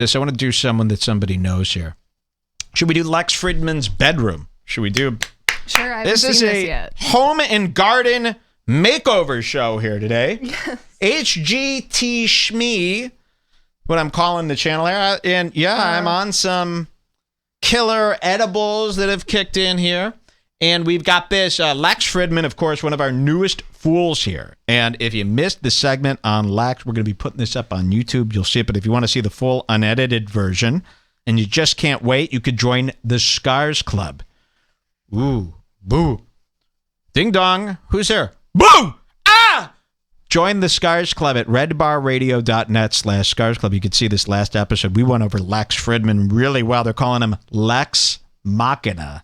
this. I want to do someone that somebody knows here. Should we do Lex Fridman's bedroom? Should we do... Sure, I haven't seen this yet. This is a home and garden makeover show here today. Yes. HGT Shmee, what I'm calling the channel here. And yeah, I'm on some killer edibles that have kicked in here. And we've got this Lex Fridman, of course, one of our newest fools here. And if you missed the segment on Lex, we're going to be putting this up on YouTube. You'll see it. But if you want to see the full unedited version and you just can't wait, you could join the Scars Club. Ooh, boo. Ding dong. Who's there? Boo! Ah! Join the Scars Club at redbarradio.net/Scars Club. You can see this last episode. We went over Lex Fridman really well. They're calling him Lex Machina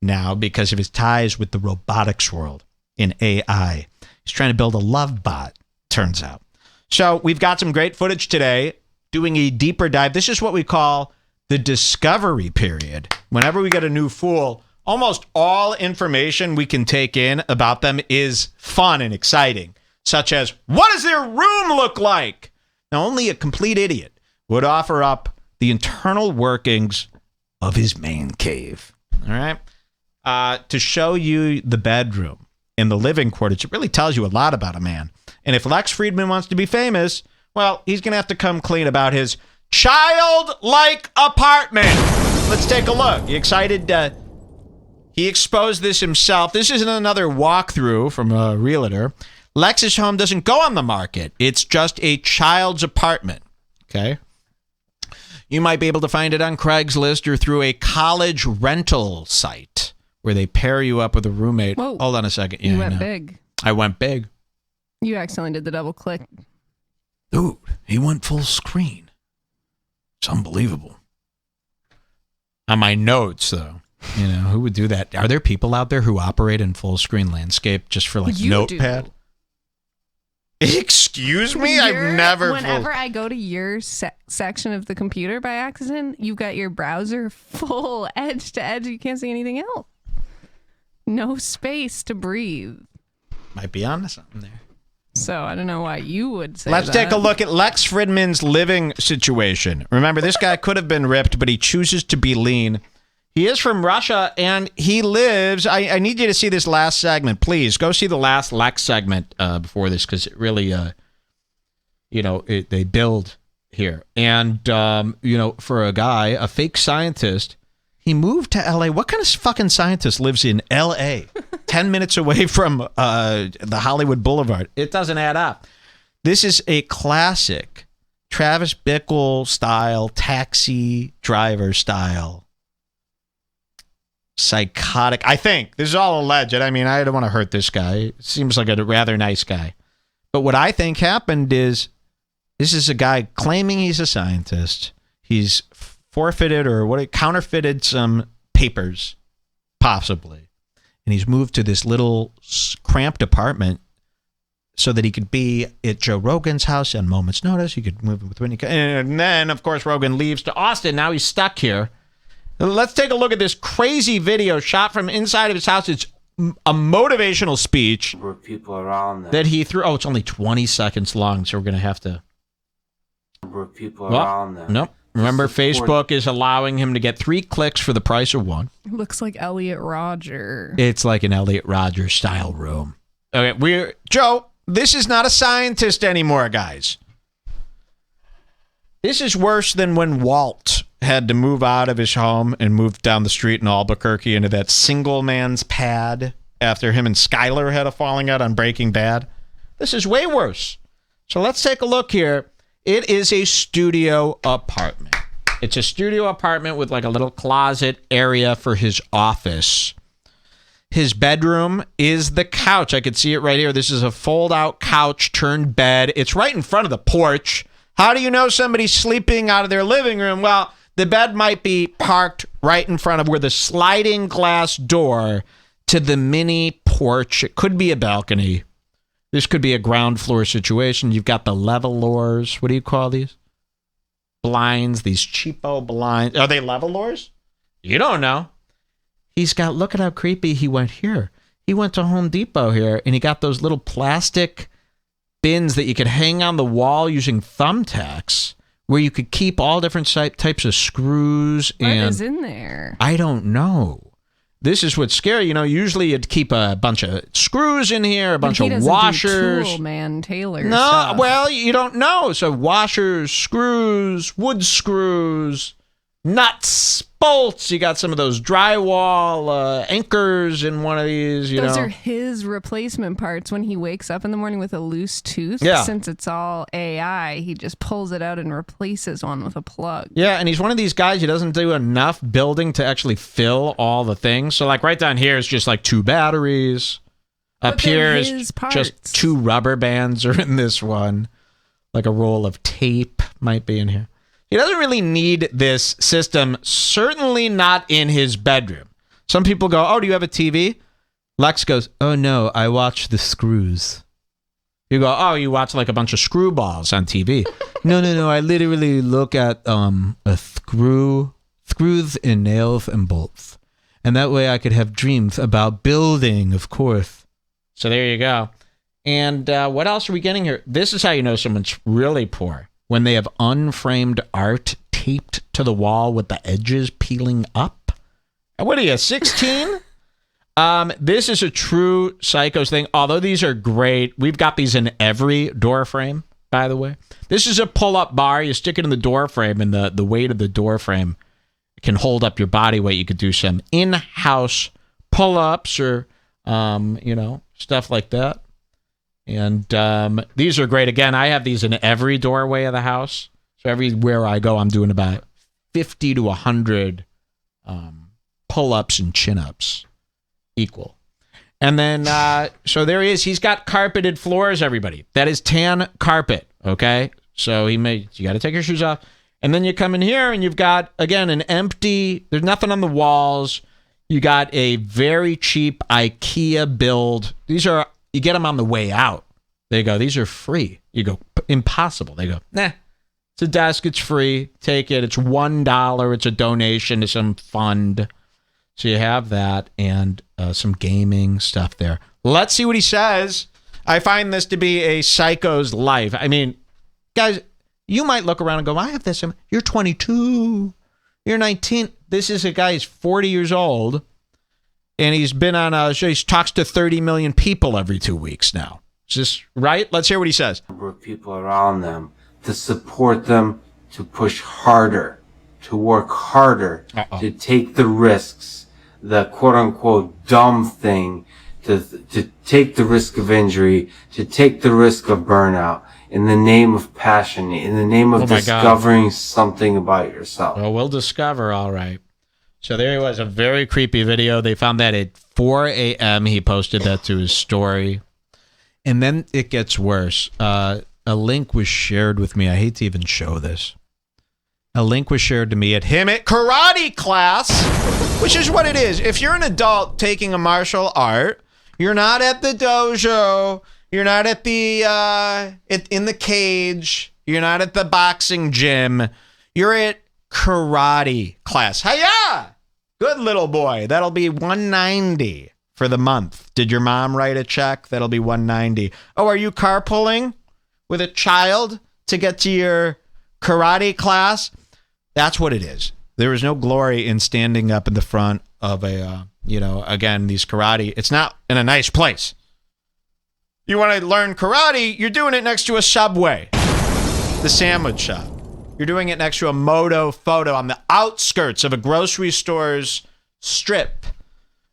now because of his ties with the robotics world in AI. He's trying to build a love bot, turns out. So we've got some great footage today doing a deeper dive. This is what we call the discovery period. Whenever we get a new fool, almost all information we can take in about them is fun and exciting, such as, what does their room look like? Now, only a complete idiot would offer up the internal workings of his man cave. All right? To show you the bedroom and the living quarters, it really tells you a lot about a man. And if Lex Fridman wants to be famous, well, he's going to have to come clean about his childlike apartment. Let's take a look. You excited? He exposed this himself. This isn't another walkthrough from a realtor. Lex's home doesn't go on the market. It's just a child's apartment. Okay? You might be able to find it on Craigslist or through a college rental site where they pair you up with a roommate. Whoa. Hold on a second. Yeah, you went big. I went big. You accidentally did the double click. Dude, he went full screen. It's unbelievable. On my notes, though, you know, who would do that? Are there people out there who operate in full screen landscape just for like Notepad? Do. Excuse me? I've never... Whenever I go to your section of the computer by accident, you've got your browser full edge to edge. You can't see anything else. No space to breathe. Might be onto something there. So I don't know why you would say Let's take a look at Lex Fridman's living situation. Remember, this guy could have been ripped, but he chooses to be lean. He is from Russia, and he lives... I need you to see this last segment. Please, go see the last Lex segment before this, because it really, they build here. And, for a guy, a fake scientist, he moved to L.A. What kind of fucking scientist lives in L.A., 10 minutes away from the Hollywood Boulevard? It doesn't add up. This is a classic Travis Bickle-style, taxi driver style psychotic. I think this is all alleged. I mean, I don't want to hurt this guy. Seems like a rather nice guy. But what I think happened is this is a guy claiming he's a scientist. He's forfeited or counterfeited some papers, possibly. And he's moved to this little cramped apartment so that he could be at Joe Rogan's house on moment's notice. He could move with Whitney. And then, of course, Rogan leaves to Austin. Now he's stuck here. Let's take a look at this crazy video shot from inside of his house. It's a motivational speech people around them. that he threw. Oh, it's only 20 seconds long, so we're going to have to... people around them. Nope. Remember, Facebook is allowing him to get 3 clicks for the price of 1. It looks like Elliot Rodger. It's like an Elliot Rodger style room. Okay, Joe, this is not a scientist anymore, guys. This is worse than when Walt had to move out of his home and move down the street in Albuquerque into that single man's pad after him and Skyler had a falling out on Breaking Bad. This is way worse. So let's take a look here. It is a studio apartment. It's a studio apartment with like a little closet area for his office. His bedroom is the couch. I could see it right here. This is a fold-out couch turned bed. It's right in front of the porch. How do you know somebody's sleeping out of their living room? Well, the bed might be parked right in front of where the sliding glass door to the mini porch. It could be a balcony. This could be a ground floor situation. You've got the levelors. What do you call these? Blinds, these cheapo blinds. Are they levelors? You don't know. He's got, look at how creepy he went here. He went to Home Depot here, and he got those little plastic bins that you could hang on the wall using thumbtacks where you could keep all different types of screws. What and is in there? I don't know. This is what's scary. Usually you'd keep a bunch of screws in here, a bunch of washers. Do Toolman Taylor No, stuff. well, you don't know. So washers, screws, wood screws, nuts, bolts. You got some of those drywall anchors in one of these. Those are his replacement parts when he wakes up in the morning with a loose tooth. Yeah. Since it's all AI, he just pulls it out and replaces one with a plug. Yeah, and he's one of these guys who doesn't do enough building to actually fill all the things. So, like, right down here is just like 2 batteries. Up here is just 2 rubber bands are in this one. Like a roll of tape might be in here. He doesn't really need this system, certainly not in his bedroom. Some people go, oh, do you have a TV? Lex goes, oh, no, I watch the screws. You go, oh, you watch like a bunch of screwballs on TV. No, I literally look at screws and nails and bolts. And that way I could have dreams about building, of course. So there you go. And what else are we getting here? This is how you know someone's really poor. When they have unframed art taped to the wall with the edges peeling up. What are you, 16? This is a true Psychos thing. Although these are great. We've got these in every door frame, by the way. This is a pull-up bar. You stick it in the door frame, and the weight of the door frame can hold up your body weight. You could do some in-house pull-ups or, stuff like that. And these are great. Again, I have these in every doorway of the house. So everywhere I go, I'm doing about 50 to 100 pull-ups and chin-ups equal. And then, so there he is. He's got carpeted floors, everybody. That is tan carpet, okay? So you got to take your shoes off. And then you come in here and you've got, again, an empty, there's nothing on the walls. You got a very cheap IKEA build. You get them on the way out. They go, these are free. You go, impossible. They go, nah, it's a desk. It's free. Take it. It's $1. It's a donation to some fund. So you have that and some gaming stuff there. Let's see what he says. I find this to be a psycho's life. I mean, guys, you might look around and go, I have this. You're 22. You're 19. This is a guy who's 40 years old. And he's been on a show. He talks to 30 million people every 2 weeks now. Is this right? Let's hear what he says. Number of people around them to support them, to push harder, to work harder, to take the risks, the quote unquote dumb thing, to take the risk of injury, to take the risk of burnout in the name of passion, in the name of discovering something about yourself. Well, we'll discover, all right. So there he was, a very creepy video. They found that at 4 a.m. He posted that to his story. And then it gets worse. A link was shared with me. I hate to even show this. A link was shared to me at him at karate class, which is what it is. If you're an adult taking a martial art, you're not at the dojo. You're not at the in the cage. You're not at the boxing gym. You're at karate class. Hiya! Good little boy. That'll be $190 for the month. Did your mom write a check? That'll be $190. Oh, are you carpooling with a child to get to your karate class? That's what it is. There is no glory in standing up in the front of a, again, these karate. It's not in a nice place. You want to learn karate, you're doing it next to a Subway, the sandwich shop. You're doing it next to a Moto Photo on the outskirts of a grocery store's strip.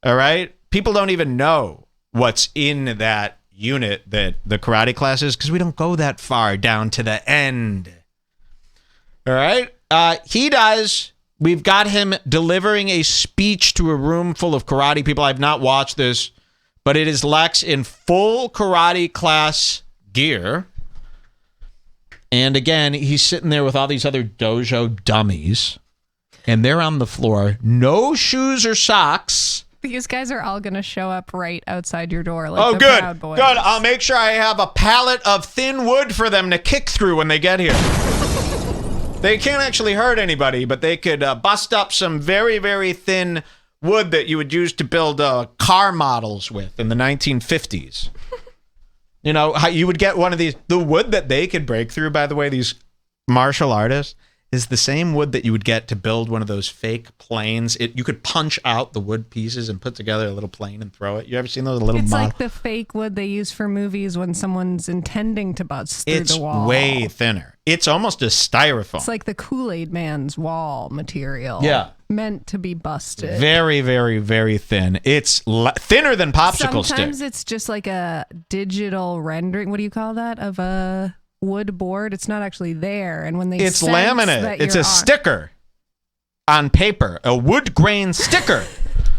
All right? People don't even know what's in that unit that the karate class is because we don't go that far down to the end. All right? He does. We've got him delivering a speech to a room full of karate people. I've not watched this, but it is Lex in full karate class gear. And again, he's sitting there with all these other dojo dummies, and they're on the floor. No shoes or socks. These guys are all going to show up right outside your door. Like good. Proud Boys. Good. I'll make sure I have a pallet of thin wood for them to kick through when they get here. They can't actually hurt anybody, but they could bust up some very, very thin wood that you would use to build car models with in the 1950s. You know, how you would get one of these, the wood that they could break through, by the way, these martial artist is the same wood that you would get to build one of those fake planes. You could punch out the wood pieces and put together a little plane and throw it. You ever seen those little? It's like the fake wood they use for movies when someone's intending to bust through the wall. It's way thinner. It's almost a styrofoam. It's like the Kool-Aid Man's wall material. Yeah. Meant to be busted. Very, very, very thin. It's thinner than popsicle stick. Sometimes it's just like a digital rendering. What do you call that? Of a wood board. It's not actually there. And when they it's laminate. It's a sticker on paper, a wood grain sticker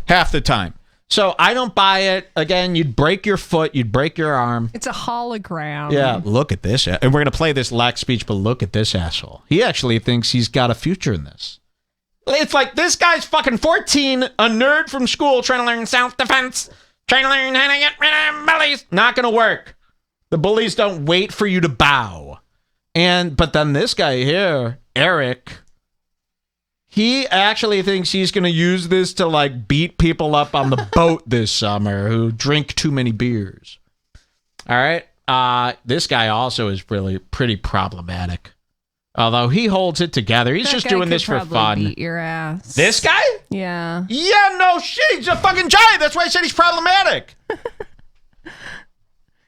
half the time. So I don't buy it. Again, you'd break your foot, you'd break your arm. It's a hologram. Yeah, look at this. And we're going to play this Lack speech, but look at this asshole. He actually thinks he's got a future in this. It's like this guy's fucking 14, a nerd from school trying to learn self-defense, trying to learn how to get rid of bullies. Not going to work. The bullies don't wait for you to bow. But then this guy here, Eric, he actually thinks he's going to use this to like beat people up on the boat this summer who drink too many beers. All right. This guy also is really pretty problematic. Although he holds it together. He's just doing this for fun. Beat your ass. This guy? Yeah. Yeah, no shit. He's a fucking giant. That's why I said he's problematic.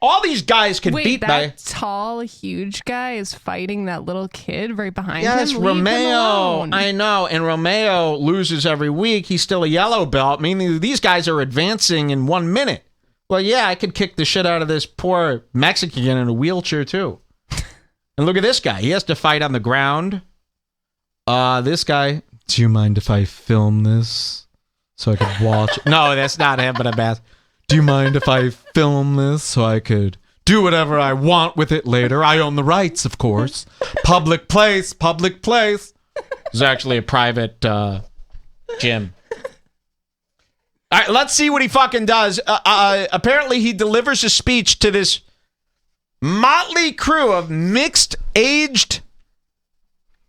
All these guys can beat that tall, huge guy is fighting that little kid right behind him. Yes, Romeo. I know. And Romeo loses every week. He's still a yellow belt, meaning these guys are advancing in 1 minute. Well, yeah, I could kick the shit out of this poor Mexican in a wheelchair, too. And look at this guy. He has to fight on the ground. This guy. Do you mind if I film this so I could watch? No, that's not him, but I'm asking. Do you mind if I film this so I could do whatever I want with it later? I own the rights, of course. Public place, public place. It's actually a private gym. All right, let's see what he fucking does. Apparently, he delivers a speech to this motley crew of mixed-aged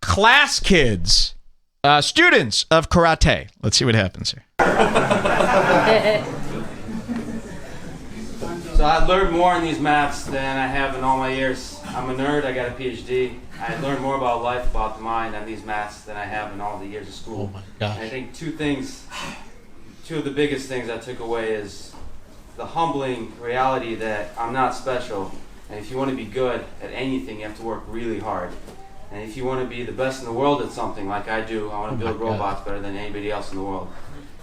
class kids, students of karate. Let's see what happens here. So I learned more in these maths than I have in all my years. I'm a nerd. I got a PhD. I learned more about life, about the mind, on these maths than I have in all the years of school. Oh my gosh. And I think two of the biggest things I took away is the humbling reality that I'm not special. And if you want to be good at anything, you have to work really hard. And if you want to be the best in the world at something like I do, I want to build robots better than anybody else in the world.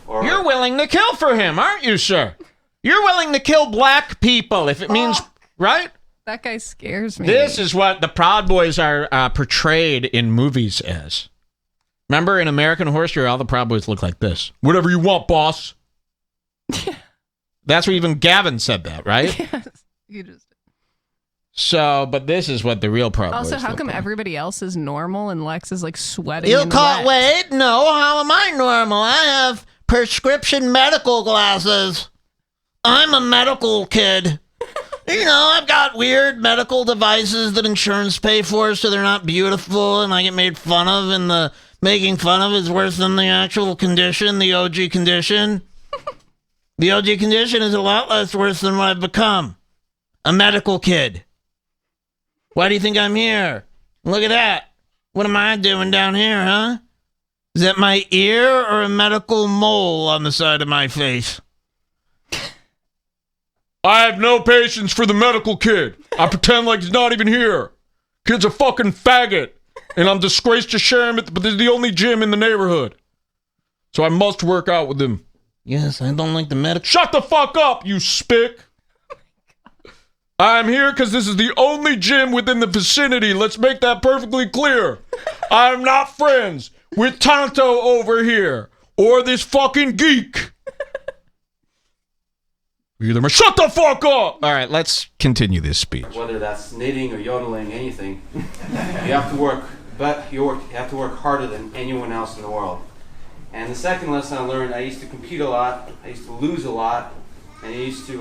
You're willing to kill for him, aren't you, sir? You're willing to kill black people if it means, right? That guy scares me. This is what the Proud Boys are portrayed in movies as. Remember in American Horror Story, all the Proud Boys look like this. Whatever you want, boss. That's where even Gavin said that, right? Yes, you just. So, but this is what the real Proud Boys Also, how look come like. everybody else is normal and Lex is like sweating? You and can't wet? wait. No, how am I normal? I have prescription medical glasses. I'm a medical kid. You know, I've got weird medical devices that insurance pay for, so they're not beautiful, and I get made fun of, and the making fun of is worse than the actual condition, the OG condition. The OG condition is a lot less worse than what I've become. A medical kid. Why do you think I'm here? Look at that. What am I doing down here, huh? Is that my ear or a medical mole on the side of my face? I have no patience for the medical kid. I pretend like he's not even here. Kid's a fucking faggot. And I'm disgraced to share him, but there's the only gym in the neighborhood. So I must work out with him. Yes, I don't like the medical... Shut the fuck up, you spick! I'm here because this is the only gym within the vicinity. Let's make that perfectly clear. I'm not friends with Tonto over here. Or this fucking geek. Shut the fuck up! All right, let's continue this speech. Whether that's knitting or yodeling, anything, you have to work. But you have to work harder than anyone else in the world. And the second lesson I learned, I used to compete a lot. I used to lose a lot, and I used to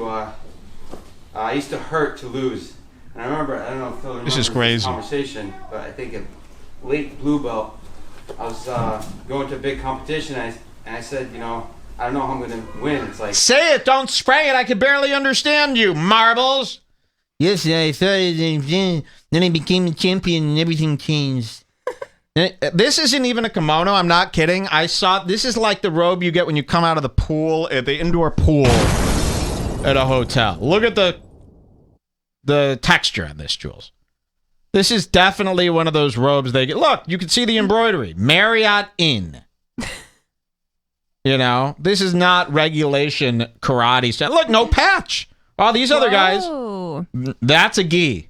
hurt to lose. And I remember, I don't know if Phil remembers this conversation, but I think at late blue belt, I was going to a big competition, and I said, you know, I don't know how I'm going to win. It's like... Say it, don't spray it. I can barely understand you, Marbles. Yes, I saw it. Then I became a champion and everything changed. This isn't even a kimono. I'm not kidding. I saw, this is like the robe you get when you come out of the pool, at the indoor pool at a hotel. Look at the texture on this, Jules. This is definitely one of those robes they get. Look, you can see the embroidery. Marriott Inn. You know, this is not regulation karate style. Look, no patch. All these other guys, that's a gi.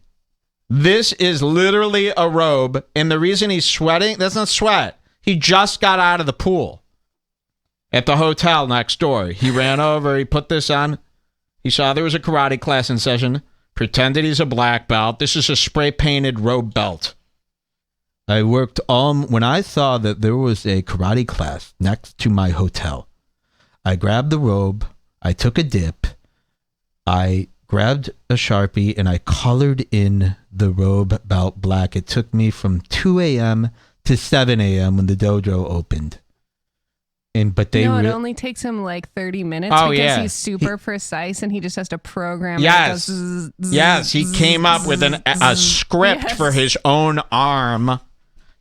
This is literally a robe, and the reason he's sweating, that's not sweat. He just got out of the pool at the hotel next door. He ran over, he put this on. He saw there was a karate class in session, pretended he's a black belt. This is a spray-painted robe belt. I worked when I saw that there was a karate class next to my hotel. I grabbed the robe, I took a dip, I grabbed a Sharpie, and I colored in the robe belt black. It took me from 2 a.m. to 7 a.m. when the dojo opened. But they it only takes him like 30 minutes because he's super precise and he just has to program. Yes, he came up with a script for his own arm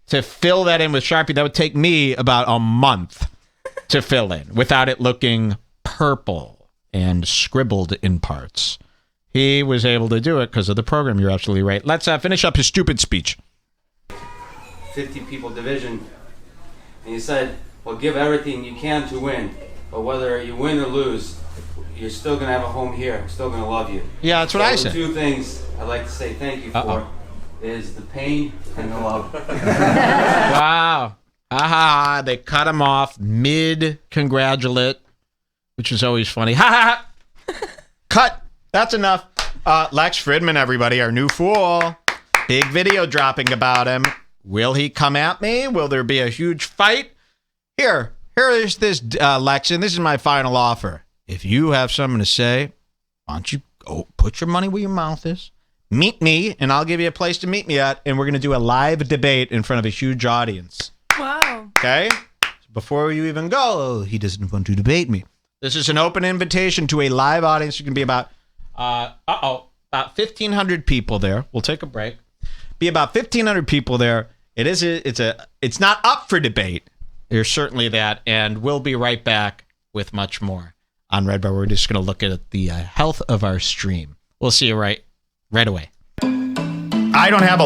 to fill that in with Sharpie. That would take me about a month to fill in without it looking purple and scribbled in parts. He was able to do it because of the program. You're absolutely right. Let's finish up his stupid speech. 50 people division. And he said, well, give everything you can to win. But whether you win or lose, you're still going to have a home here. I'm still going to love you. Yeah, that's what I said. The two things I'd like to say thank you for is the pain and the love. Wow. Aha, they cut him off mid-congratulate, which is always funny. Ha ha ha. Cut. That's enough. Lex Fridman, everybody, our new fool. Big video dropping about him. Will he come at me? Will there be a huge fight? Here is this, Lex, and this is my final offer. If you have something to say, why don't you go put your money where your mouth is? Meet me, and I'll give you a place to meet me at, and we're going to do a live debate in front of a huge audience. Wow. Okay? Before you even go, he doesn't want to debate me. This is an open invitation to a live audience. You can be about 1,500 people there. We'll take a break. Be about 1,500 people there. It's not up for debate. There's certainly that, and we'll be right back with much more on Redbar. We're just going to look at the health of our stream. We'll see you right away. I don't have a